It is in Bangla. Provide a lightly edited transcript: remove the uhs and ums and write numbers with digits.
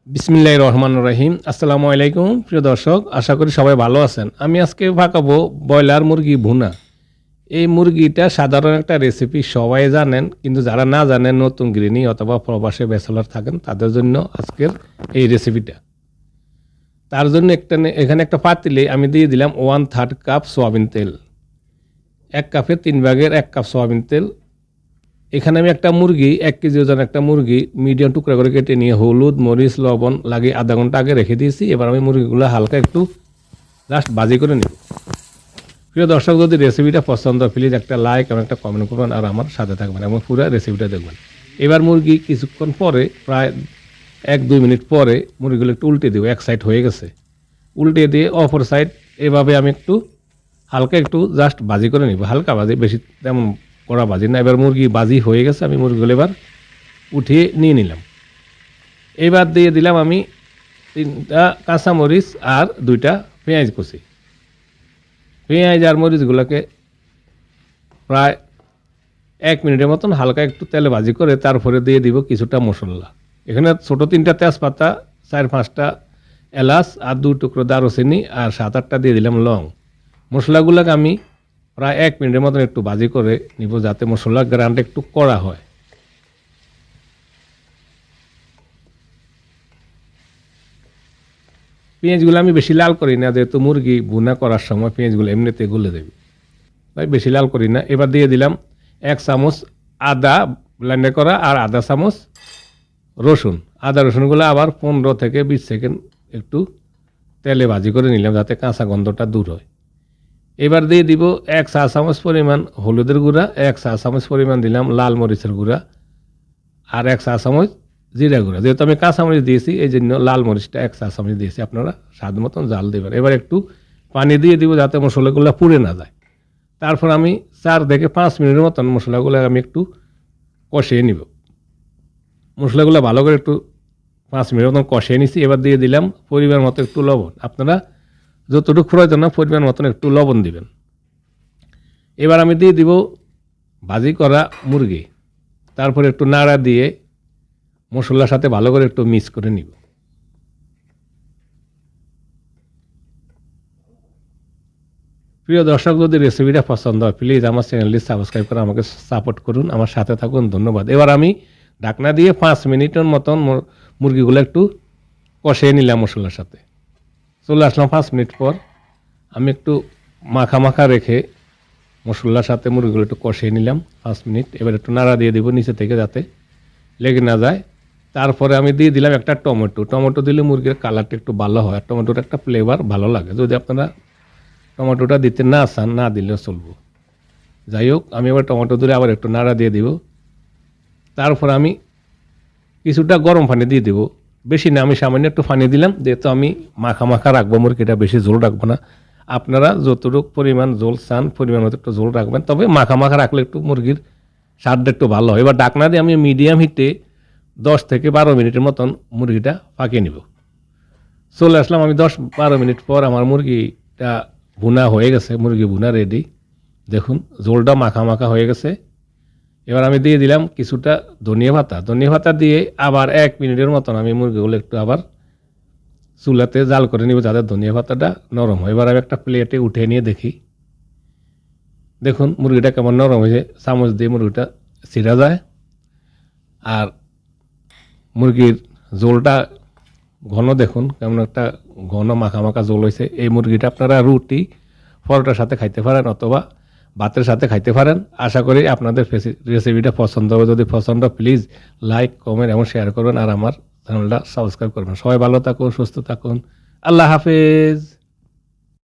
বিসমিল্লাহির রহমানির রহিম। আসসালামু আলাইকুম প্রিয় দর্শক, আশা করি সবাই ভালো আছেন। আমি আজকে পাকাবো ব্রয়লার মুরগি ভুনা। এই মুরগিটা সাধারণ একটা রেসিপি, সবাই জানেন, কিন্তু যারা না জানেন, নতুন গৃহিণী অথবা প্রবাসে ব্যাচেলর থাকেন, তাদের জন্য আজকের এই রেসিপিটা। তার জন্য এখানে একটা পাতিলে আমি দিয়ে দিলাম 1/3 কাপ সয়াবিন তেল। 1 কাপে 3 ভাগের 1 কাপ সয়াবিন তেল। এখানে আমি একটা মুরগি, 1 কেজি ওজন একটা মুরগি মিডিয়াম টুকরা করে কেটে নিয়ে হলুদ, মরিচ, লবণ লাগিয়ে আধা ঘন্টা আগে রেখে দিয়েছি। এবার আমি মুরগিগুলো হালকা একটু জাস্ট ভাজি করে নেব। প্রিয় দর্শক, যদি রেসিপিটা পছন্দ হয় প্লিজ একটা লাইক এবং একটা কমেন্ট করবেন আর আমার সাথে থাকবেন এবং পুরো রেসিপিটা দেখবেন। এবার মুরগি কিছুক্ষণ পরে, প্রায় 1-2 মিনিট পরে মুরগিগুলো একটু উল্টে দেবো। এক সাইড হয়ে গেছে, উল্টে দিয়ে অপর সাইড এভাবে আমি একটু হালকা একটু জাস্ট ভাজি করে নিব। হালকা ভাজি, বেশি তেমন কড়া ভাজি না। এবার মুরগি ভাজি হয়ে গেছে, আমি মুরগিগুলো এবার উঠিয়ে নিয়ে নিলাম। এবার দিয়ে দিলাম আমি 3টা কাঁচামরিচ আর 2টা পেঁয়াজ কুচি। পেঁয়াজ আর মরিচগুলোকে প্রায় 1 মিনিটের মতন হালকা একটু তেলে ভাজি করে তারপরে দিয়ে দিব কিছুটা মশলা। এখানে ছোটো 3টা তেজপাতা, 4-5টা এলাচ আর 2 টুকরো দারুচিনি আর 7-8টা দিয়ে দিলাম লং। মশলাগুলোকে আমি প্রায় 1 মিনিটের মতন একটু ভাজি করে নিব, যাতে মশলার গ্রানটা একটু কড়া হয়। পেঁয়াজগুলো আমি বেশি লাল করি না, যেহেতু মুরগি ভুনা করার সময় পেঁয়াজগুলো এমনিতে গলে দেবে, তাই বেশি লাল করি না। এবার দিয়ে দিলাম 1 চামচ আদা ব্লেন্ডার করা আর আধা চামচ রসুন। আদা রসুনগুলো আবার 15 থেকে 20 সেকেন্ড একটু তেলে ভাজি করে নিলাম, যাতে কাঁচা গন্ধটা দূর হয়। এবার দিয়ে দিব 1 চা চামচ পরিমাণ হলুদের গুঁড়া, 1 চা চামচ পরিমাণ দিলাম লাল মরিচের গুঁড়া আর 1 চা চামচ জিরা গুঁড়া। যেহেতু আমি কাঁচামরিচ দিয়েছি এই জন্য লাল মরিচটা 1 চা চামচ দিয়েছি, আপনারা স্বাদ মতন জাল দেবেন। এবার একটু পানি দিয়ে দিব যাতে মশলাগুলো পুড়ে না যায়। তারপর আমি 4 থেকে 5 মিনিটের মতন মশলাগুলো আমি একটু কষিয়ে নিব। মশলাগুলো ভালো করে একটু 5 মিনিটের মতন কষিয়ে নিছি। এবার দিয়ে দিলাম পরিমাণ মতো একটু লবণ। আপনারা যতটুকু প্রয়োজন না পরিমাণ মতন একটু লবণ দিবেন। এবার আমি দিয়ে দিব ভাজি করা মুরগি। তারপরে একটু নাড়া দিয়ে মশলার সাথে ভালো করে একটু মিক্স করে নিব। প্রিয় দর্শক, যদি রেসিপিটা পছন্দ হয় প্লিজ আমার চ্যানেলটি সাবস্ক্রাইব করে আমাকে সাপোর্ট করুন, আমার সাথে থাকুন। ধন্যবাদ। এবার আমি ঢাকনা দিয়ে 5 মিনিটের মতন মুরগিগুলো একটু কষিয়ে নিলাম মশলার সাথে। চলে আসলাম 5 মিনিট পর। আমি একটু মাখা মাখা রেখে মশলার সাথে মুরগিগুলো একটু কষিয়ে নিলাম 5 মিনিট। এবার একটু নাড়া দিয়ে দিব নিচে থেকে, যাতে লেগে না যায়। তারপরে আমি দিয়ে দিলাম একটা টমেটো। টমেটো দিলে মুরগির কালারটা একটু ভালো হয়, টমেটোর একটা ফ্লেভার ভালো লাগে। যদি আপনারা টমেটোটা দিতে না চান, না দিলেও চলবো। যাই হোক, আমি এবার টমেটো দিলে আবার একটু নাড়া দিয়ে দিব। তারপর আমি কিছুটা গরম পানি দিয়ে দেবো, বেশি না, আমি সামান্য একটু পানি দিলাম, যেহেতু আমি মাখা মাখা রাখবো মুরগিটা, বেশি ঝোল রাখবো না। আপনারা যতটুকু পরিমাণ ঝোল চান পরিমাণ মতো একটু ঝোল রাখবেন, তবে মাখা মাখা রাখলে একটু মুরগির স্বাদটা একটু ভালো হয়। এবার ঢাকনা দিয়ে আমি মিডিয়াম হিটে 10 থেকে 12 মিনিটের মতন মুরগিটা পাকিয়ে নিব। চলে আসলাম আমি 10-12 মিনিট পর। আমার মুরগিটা ভুনা হয়ে গেছে, মুরগি ভুনা রেডি। দেখুন ঝোলটা মাখা মাখা হয়ে গেছে। এবার আমি দিয়ে দিলাম কিছুটা ধনিয়া পাতা। ধনিয়া পাতা দিয়ে আবার 1 মিনিটের মতন আমি মুরগিগুলো একটু আবার চুলাতে জাল করে নিব, যাতে ধনিয়া পাতাটা নরম হয়। এবার আমি একটা প্লেটে উঠে নিয়ে দেখি, দেখুন মুরগিটা কেমন নরম হয়েছে। চামচ দিয়ে মুরগিটা ছিঁড়া যায়। আর মুরগির ঝোলটা ঘন, দেখুন কেমন একটা ঘন মাখা মাখা ঝোল হয়েছে। এই মুরগিটা আপনারা রুটি পরোটার সাথে খাইতে পারেন অথবা ভাতের সাথে খাইতে পারেন। আশা করি আপনাদের রেসিপিটা পছন্দ হবে। যদি পছন্দ প্লিজ লাইক, কমেন্ট এবং শেয়ার করবেন আর আমার চ্যানেলটা সাবস্ক্রাইব করবেন। সবাই ভালো থাকুন, সুস্থ থাকুন। আল্লাহ হাফেজ।